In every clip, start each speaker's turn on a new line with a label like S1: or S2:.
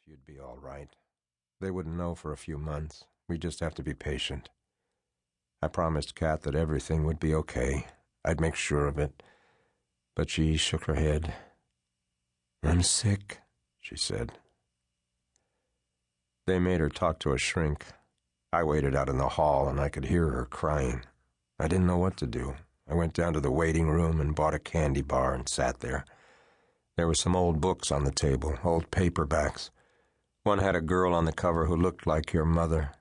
S1: you'd be all right. They wouldn't know for a few months. We'd just have to be patient. I promised Kat that everything would be okay. I'd make sure of it. But she shook her head. "I'm sick," she said. They made her talk to a shrink. I waited out in the hall, and I could hear her crying. I didn't know what to do. I went down to the waiting room and bought a candy bar and sat there. There were some old books on the table, old paperbacks. One had a girl on the cover who looked like your mother.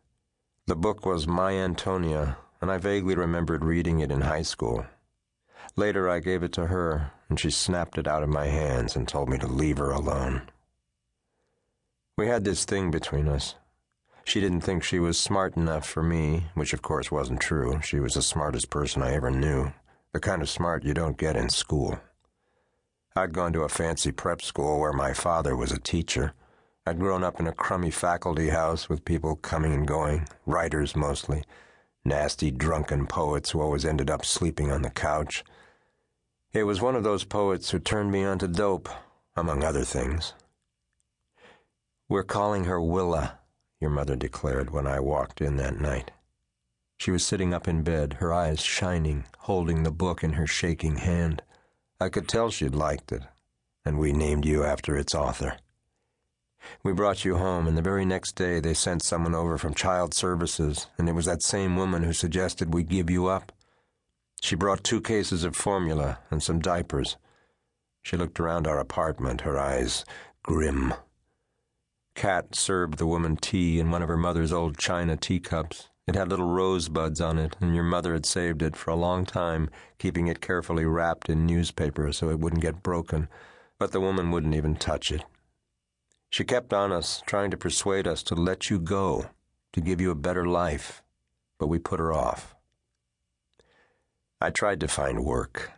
S1: The book was My Antonia, and I vaguely remembered reading it in high school. Later I gave it to her, and she snapped it out of my hands and told me to leave her alone. We had this thing between us. She didn't think she was smart enough for me, which of course wasn't true. She was the smartest person I ever knew, the kind of smart you don't get in school. I'd gone to a fancy prep school where my father was a teacher. I'd grown up in a crummy faculty house with people coming and going, writers mostly, nasty, drunken poets who always ended up sleeping on the couch. It was one of those poets who turned me on to dope, among other things. "We're calling her Willa," your mother declared when I walked in that night. She was sitting up in bed, her eyes shining, holding the book in her shaking hand. I could tell she'd liked it, and we named you after its author. We brought you home, and the very next day they sent someone over from Child Services, and it was that same woman who suggested we give you up. She brought 2 cases of formula and some diapers. She looked around our apartment, her eyes grim. Kat served the woman tea in one of her mother's old china teacups. It had little rosebuds on it, and your mother had saved it for a long time, keeping it carefully wrapped in newspaper so it wouldn't get broken, but the woman wouldn't even touch it. She kept on us, trying to persuade us to let you go, to give you a better life, but we put her off. I tried to find work.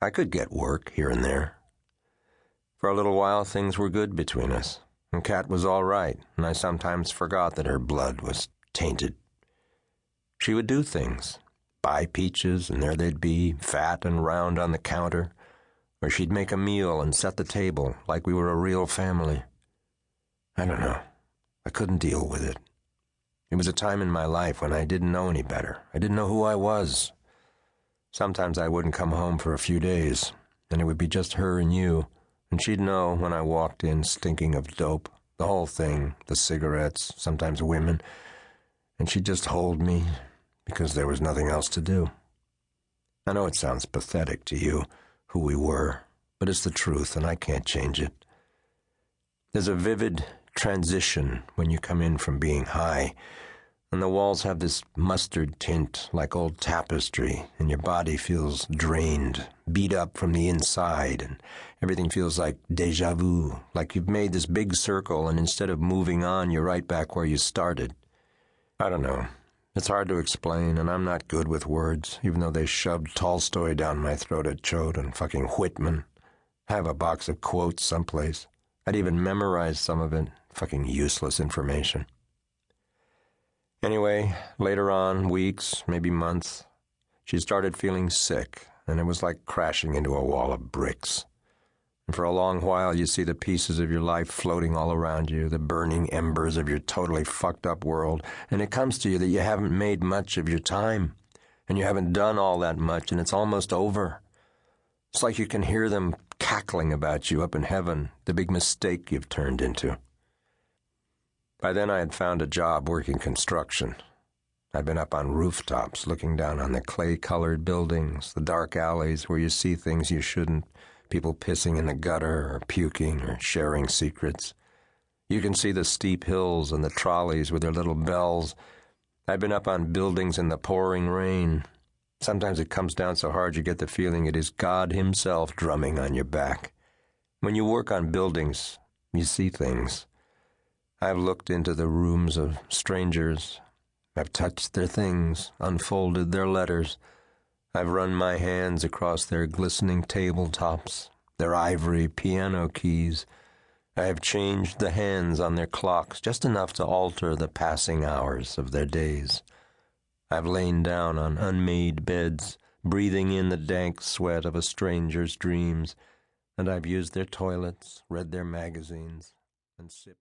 S1: I could get work here and there. For a little while, things were good between us, and Kat was all right, and I sometimes forgot that her blood was tainted. She would do things, buy peaches, and there they'd be, fat and round on the counter, or she'd make a meal and set the table like we were a real family. I don't know. I couldn't deal with it. It was a time in my life when I didn't know any better. I didn't know who I was. Sometimes I wouldn't come home for a few days, and it would be just her and you, and she'd know when I walked in stinking of dope, the whole thing, the cigarettes, sometimes women, and she'd just hold me because there was nothing else to do. I know it sounds pathetic to you, who we were, but it's the truth, and I can't change it. There's a vivid transition when you come in from being high, and the walls have this mustard tint like old tapestry, and your body feels drained, beat up from the inside, and everything feels like déjà vu, like you've made this big circle, and instead of moving on, you're right back where you started. I don't know. It's hard to explain, and I'm not good with words, even though they shoved Tolstoy down my throat at Choate and fucking Whitman. I have a box of quotes someplace. I'd even memorized some of it. Fucking useless information. Anyway, later on, weeks, maybe months, she started feeling sick, and it was like crashing into a wall of bricks. And for a long while, you see the pieces of your life floating all around you, the burning embers of your totally fucked up world, and it comes to you that you haven't made much of your time, and you haven't done all that much, and it's almost over. It's like you can hear them cackling about you up in heaven, the big mistake you've turned into. By then I had found a job working construction. I'd been up on rooftops looking down on the clay-colored buildings, the dark alleys where you see things you shouldn't, people pissing in the gutter or puking or sharing secrets. You can see the steep hills and the trolleys with their little bells. I've been up on buildings in the pouring rain. Sometimes it comes down so hard you get the feeling it is God himself drumming on your back. When you work on buildings, you see things. I've looked into the rooms of strangers. I've touched their things, unfolded their letters. I've run my hands across their glistening tabletops, their ivory piano keys. I have changed the hands on their clocks just enough to alter the passing hours of their days. I've lain down on unmade beds, breathing in the dank sweat of a stranger's dreams, and I've used their toilets, read their magazines, and sipped